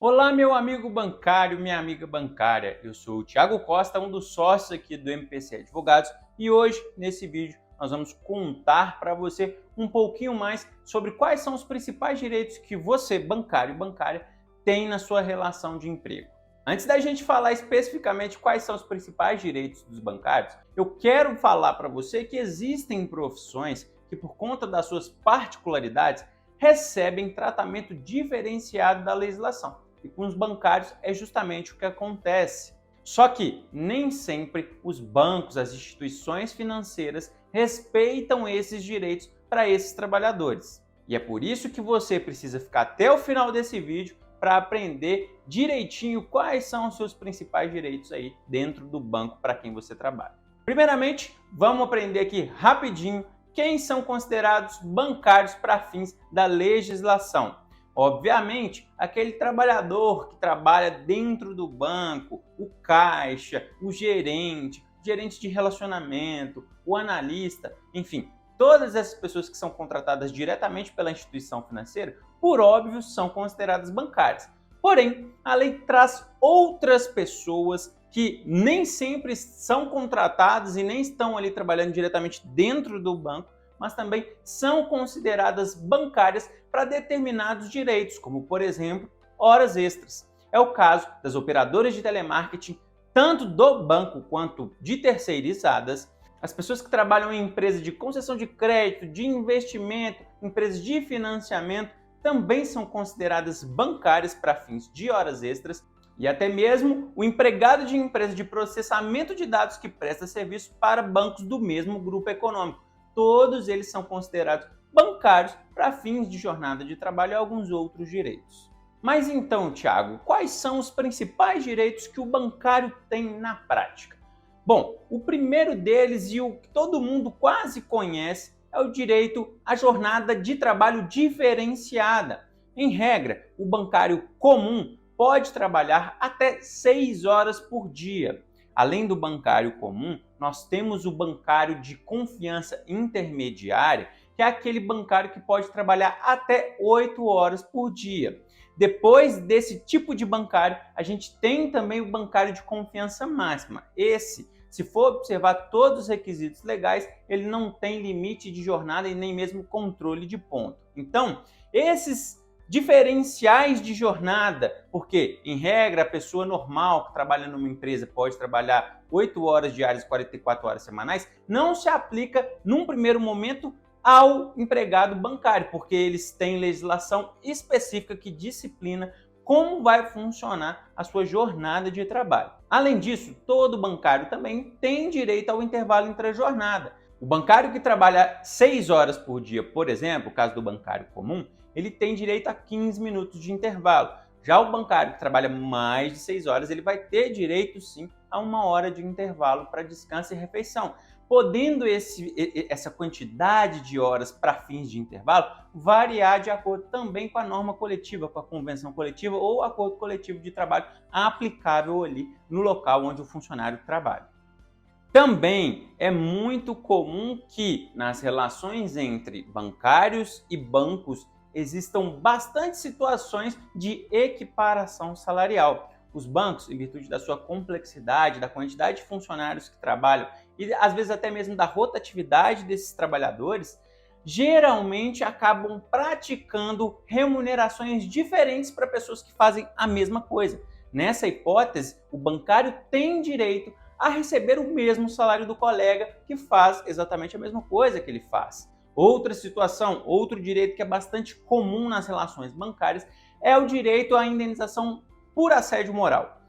Olá, meu amigo bancário, minha amiga bancária. Eu sou o Thiago Costa, um dos sócios aqui do MPC Advogados, e hoje, nesse vídeo, nós vamos contar para você um pouquinho mais sobre quais são os principais direitos que você, bancário e bancária, tem na sua relação de emprego. Antes da gente falar especificamente quais são os principais direitos dos bancários, eu quero falar para você que existem profissões que, por conta das suas particularidades, recebem tratamento diferenciado da legislação. E com os bancários é justamente o que acontece. Só que nem sempre os bancos, as instituições financeiras respeitam esses direitos para esses trabalhadores. E é por isso que você precisa ficar até o final desse vídeo para aprender direitinho quais são os seus principais direitos aí dentro do banco para quem você trabalha. Primeiramente, vamos aprender aqui rapidinho quem são considerados bancários para fins da legislação. Obviamente, aquele trabalhador que trabalha dentro do banco, o caixa, o gerente de relacionamento, o analista, enfim, todas essas pessoas que são contratadas diretamente pela instituição financeira, por óbvio, são consideradas bancárias. Porém, a lei traz outras pessoas que nem sempre são contratadas e nem estão ali trabalhando diretamente dentro do banco, mas também são consideradas bancárias para determinados direitos, como, por exemplo, horas extras. É o caso das operadoras de telemarketing, tanto do banco quanto de terceirizadas, as pessoas que trabalham em empresas de concessão de crédito, de investimento, empresas de financiamento, também são consideradas bancárias para fins de horas extras, e até mesmo o empregado de empresa de processamento de dados que presta serviço para bancos do mesmo grupo econômico. Todos eles são considerados bancários para fins de jornada de trabalho e alguns outros direitos. Mas então, Thiago, quais são os principais direitos que o bancário tem na prática? Bom, o primeiro deles e o que todo mundo quase conhece é o direito à jornada de trabalho diferenciada. Em regra, o bancário comum pode trabalhar até 6 horas por dia. Além do bancário comum, nós temos o bancário de confiança intermediária, que é aquele bancário que pode trabalhar até 8 horas por dia. Depois desse tipo de bancário, a gente tem também o bancário de confiança máxima. Esse, se for observar todos os requisitos legais, ele não tem limite de jornada e nem mesmo controle de ponto. Então, esses diferenciais de jornada, porque, em regra, a pessoa normal que trabalha numa empresa pode trabalhar 8 horas diárias, 44 horas semanais, não se aplica, num primeiro momento, ao empregado bancário, porque eles têm legislação específica que disciplina como vai funcionar a sua jornada de trabalho. Além disso, todo bancário também tem direito ao intervalo intra-jornada. O bancário que trabalha 6 horas por dia, por exemplo, o caso do bancário comum, ele tem direito a 15 minutos de intervalo. Já o bancário que trabalha mais de 6 horas, ele vai ter direito sim a 1 hora de intervalo para descanso e refeição, podendo essa quantidade de horas para fins de intervalo variar de acordo também com a norma coletiva, com a convenção coletiva ou acordo coletivo de trabalho aplicável ali no local onde o funcionário trabalha. Também é muito comum que nas relações entre bancários e bancos existam bastante situações de equiparação salarial. Os bancos, em virtude da sua complexidade, da quantidade de funcionários que trabalham e às vezes até mesmo da rotatividade desses trabalhadores, geralmente acabam praticando remunerações diferentes para pessoas que fazem a mesma coisa. Nessa hipótese, o bancário tem direito a receber o mesmo salário do colega que faz exatamente a mesma coisa que ele faz. Outra situação, outro direito que é bastante comum nas relações bancárias é o direito à indenização por assédio moral.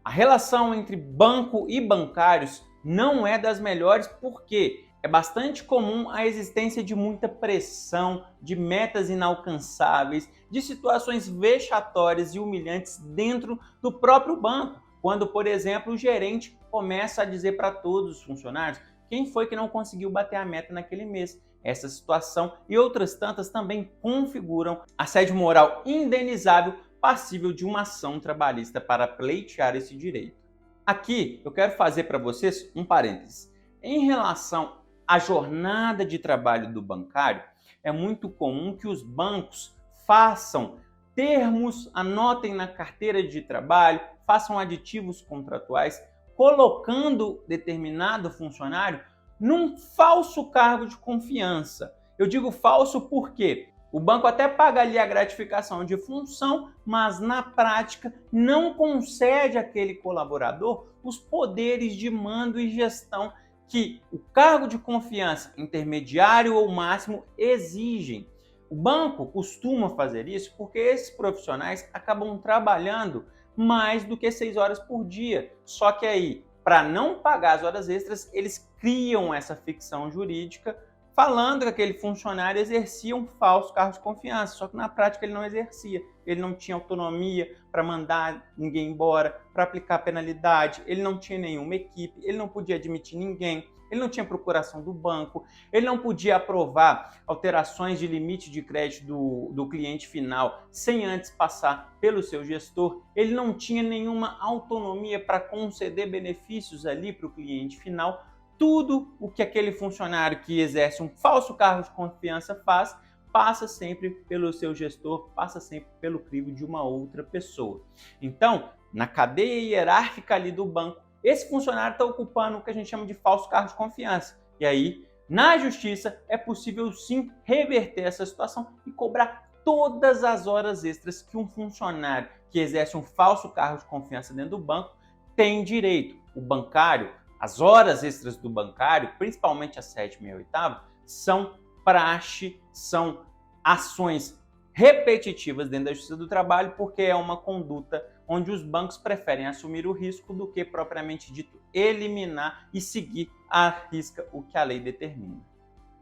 A relação entre banco e bancários não é das melhores porque é bastante comum a existência de muita pressão, de metas inalcançáveis, de situações vexatórias e humilhantes dentro do próprio banco, quando, por exemplo, o gerente começa a dizer para todos os funcionários quem foi que não conseguiu bater a meta naquele mês. Essa situação e outras tantas também configuram assédio moral indenizável passível de uma ação trabalhista para pleitear esse direito. Aqui eu quero fazer para vocês um parênteses. Em relação à jornada de trabalho do bancário, é muito comum que os bancos façam termos, anotem na carteira de trabalho, façam aditivos contratuais, colocando determinado funcionário num falso cargo de confiança. Eu digo falso porque o banco até paga ali a gratificação de função, mas na prática não concede àquele colaborador os poderes de mando e gestão que o cargo de confiança intermediário ou máximo exigem. O banco costuma fazer isso porque esses profissionais acabam trabalhando mais do que 6 horas por dia. Só que aí, para não pagar as horas extras, eles criam essa ficção jurídica falando que aquele funcionário exercia um falso cargo de confiança, só que na prática ele não exercia. Ele não tinha autonomia para mandar ninguém embora, para aplicar penalidade, ele não tinha nenhuma equipe, ele não podia admitir ninguém, ele não tinha procuração do banco, ele não podia aprovar alterações de limite de crédito do cliente final sem antes passar pelo seu gestor, ele não tinha nenhuma autonomia para conceder benefícios ali para o cliente final. Tudo o que aquele funcionário que exerce um falso cargo de confiança faz, passa sempre pelo seu gestor, passa sempre pelo crivo de uma outra pessoa. Então, na cadeia hierárquica ali do banco, esse funcionário está ocupando o que a gente chama de falso cargo de confiança. E aí, na justiça, é possível sim reverter essa situação e cobrar todas as horas extras que um funcionário que exerce um falso cargo de confiança dentro do banco tem direito. O bancário, as horas extras do bancário, principalmente a 7ª e a 8ª, são praxe, são ações repetitivas dentro da Justiça do Trabalho, porque é uma conduta onde os bancos preferem assumir o risco do que, propriamente dito, eliminar e seguir à risca o que a lei determina.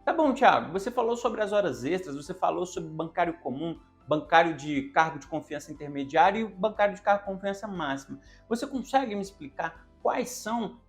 Tá bom, Thiago, você falou sobre as horas extras, você falou sobre bancário comum, bancário de cargo de confiança intermediário e bancário de cargo de confiança máxima. Você consegue me explicar quais são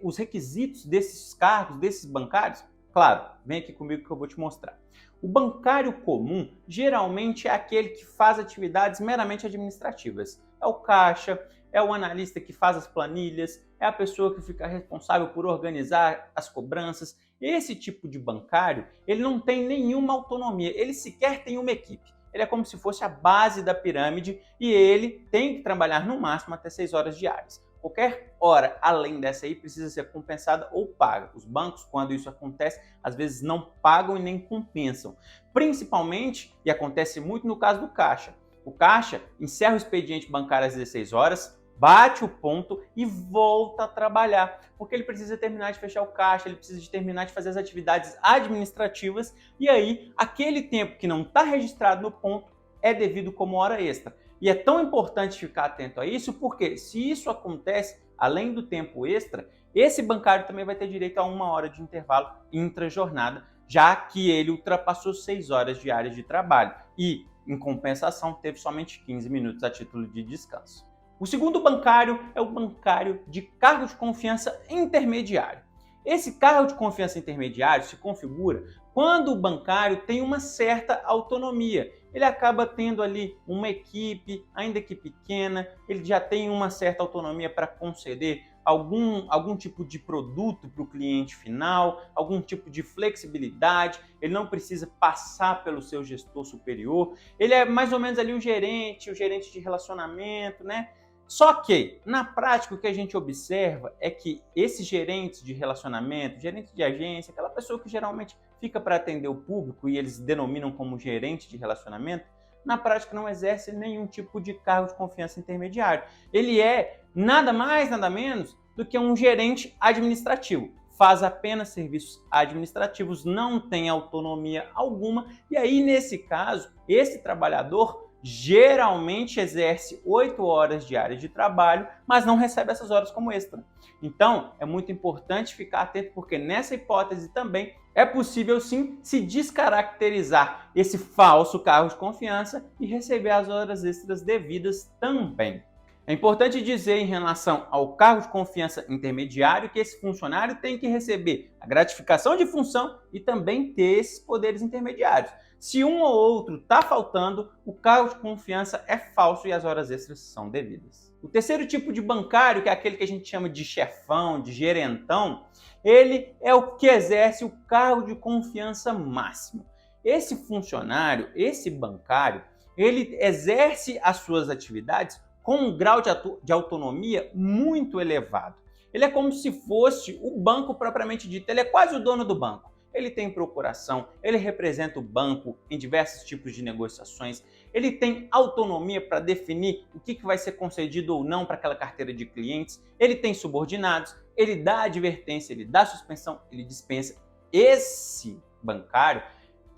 os requisitos desses cargos, desses bancários? Claro, vem aqui comigo que eu vou te mostrar. O bancário comum geralmente é aquele que faz atividades meramente administrativas. É o caixa, é o analista que faz as planilhas, é a pessoa que fica responsável por organizar as cobranças. Esse tipo de bancário, ele não tem nenhuma autonomia, ele sequer tem uma equipe. Ele é como se fosse a base da pirâmide e ele tem que trabalhar no máximo até 6 horas diárias. Qualquer hora além dessa aí precisa ser compensada ou paga. Os bancos, quando isso acontece, às vezes não pagam e nem compensam. Principalmente, e acontece muito no caso do caixa. O caixa encerra o expediente bancário às 16 horas, bate o ponto e volta a trabalhar, porque ele precisa terminar de fechar o caixa, ele precisa terminar de fazer as atividades administrativas e aí aquele tempo que não está registrado no ponto é devido como hora extra. E é tão importante ficar atento a isso, porque se isso acontece, além do tempo extra, esse bancário também vai ter direito a 1 hora de intervalo intra-jornada, já que ele ultrapassou 6 horas diárias de trabalho e, em compensação, teve somente 15 minutos a título de descanso. O segundo bancário é o bancário de cargo de confiança intermediário. Esse cargo de confiança intermediário se configura quando o bancário tem uma certa autonomia. Ele acaba tendo ali uma equipe, ainda que pequena, ele já tem uma certa autonomia para conceder algum tipo de produto para o cliente final, algum tipo de flexibilidade, ele não precisa passar pelo seu gestor superior, ele é mais ou menos ali o gerente de relacionamento, né? Só que, na prática, o que a gente observa é que esses gerentes de relacionamento, gerente de agência, aquela pessoa que geralmente fica para atender o público e eles denominam como gerente de relacionamento, na prática não exerce nenhum tipo de cargo de confiança intermediário. Ele é nada mais, nada menos do que um gerente administrativo. Faz apenas serviços administrativos, não tem autonomia alguma e aí, nesse caso, esse trabalhador geralmente exerce 8 horas diárias de trabalho, mas não recebe essas horas como extra. Então, é muito importante ficar atento, porque nessa hipótese também é possível sim se descaracterizar esse falso cargo de confiança e receber as horas extras devidas também. É importante dizer em relação ao cargo de confiança intermediário que esse funcionário tem que receber a gratificação de função e também ter esses poderes intermediários. Se um ou outro está faltando, o cargo de confiança é falso e as horas extras são devidas. O terceiro tipo de bancário, que é aquele que a gente chama de chefão, de gerentão, ele é o que exerce o cargo de confiança máximo. Esse funcionário, esse bancário, ele exerce as suas atividades com um grau de autonomia muito elevado. Ele é como se fosse o banco propriamente dito, ele é quase o dono do banco. Ele tem procuração, ele representa o banco em diversos tipos de negociações, ele tem autonomia para definir o que vai ser concedido ou não para aquela carteira de clientes, ele tem subordinados, ele dá advertência, ele dá suspensão, ele dispensa. Esse bancário,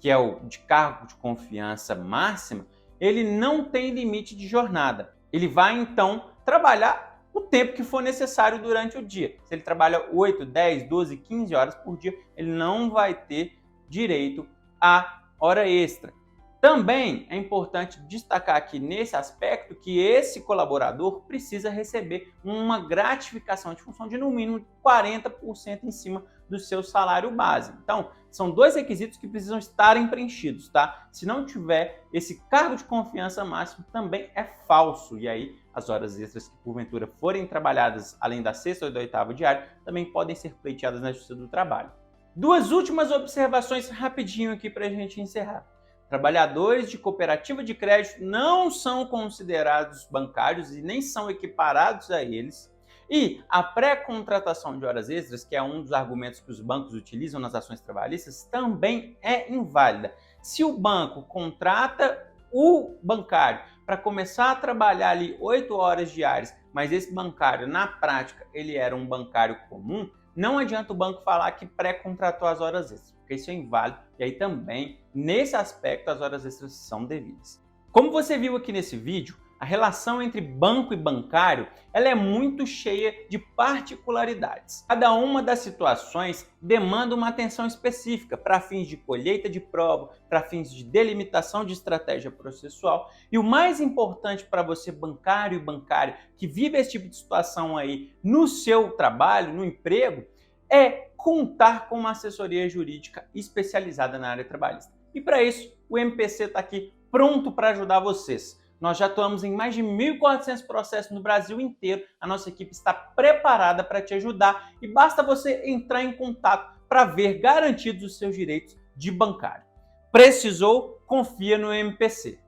que é o de cargo de confiança máxima, ele não tem limite de jornada. Ele vai então trabalhar o tempo que for necessário durante o dia. Se ele trabalha 8, 10, 12, 15 horas por dia, ele não vai ter direito à hora extra. Também é importante destacar aqui nesse aspecto que esse colaborador precisa receber uma gratificação de função de no mínimo 40% em cima do seu salário base. Então, são dois requisitos que precisam estarem preenchidos, tá? Se não tiver esse cargo de confiança máximo, também é falso. E aí, as horas extras que porventura forem trabalhadas além da sexta ou da oitava diária, também podem ser pleiteadas na Justiça do Trabalho. Duas últimas observações rapidinho aqui para a gente encerrar. Trabalhadores de cooperativa de crédito não são considerados bancários e nem são equiparados a eles. E a pré-contratação de horas extras, que é um dos argumentos que os bancos utilizam nas ações trabalhistas, também é inválida. Se o banco contrata o bancário para começar a trabalhar ali 8 horas diárias, mas esse bancário, na prática, ele era um bancário comum, não adianta o banco falar que pré-contratou as horas extras, porque isso é inválido e aí também, nesse aspecto, as horas extras são devidas. Como você viu aqui nesse vídeo, a relação entre banco e bancário ela é muito cheia de particularidades. Cada uma das situações demanda uma atenção específica para fins de colheita de prova, para fins de delimitação de estratégia processual. E o mais importante para você, bancário e bancária, que vive esse tipo de situação aí no seu trabalho, no emprego, é contar com uma assessoria jurídica especializada na área trabalhista. E para isso, o MPC está aqui pronto para ajudar vocês. Nós já atuamos em mais de 1.400 processos no Brasil inteiro. A nossa equipe está preparada para te ajudar e basta você entrar em contato para ver garantidos os seus direitos de bancário. Precisou? Confia no MPC.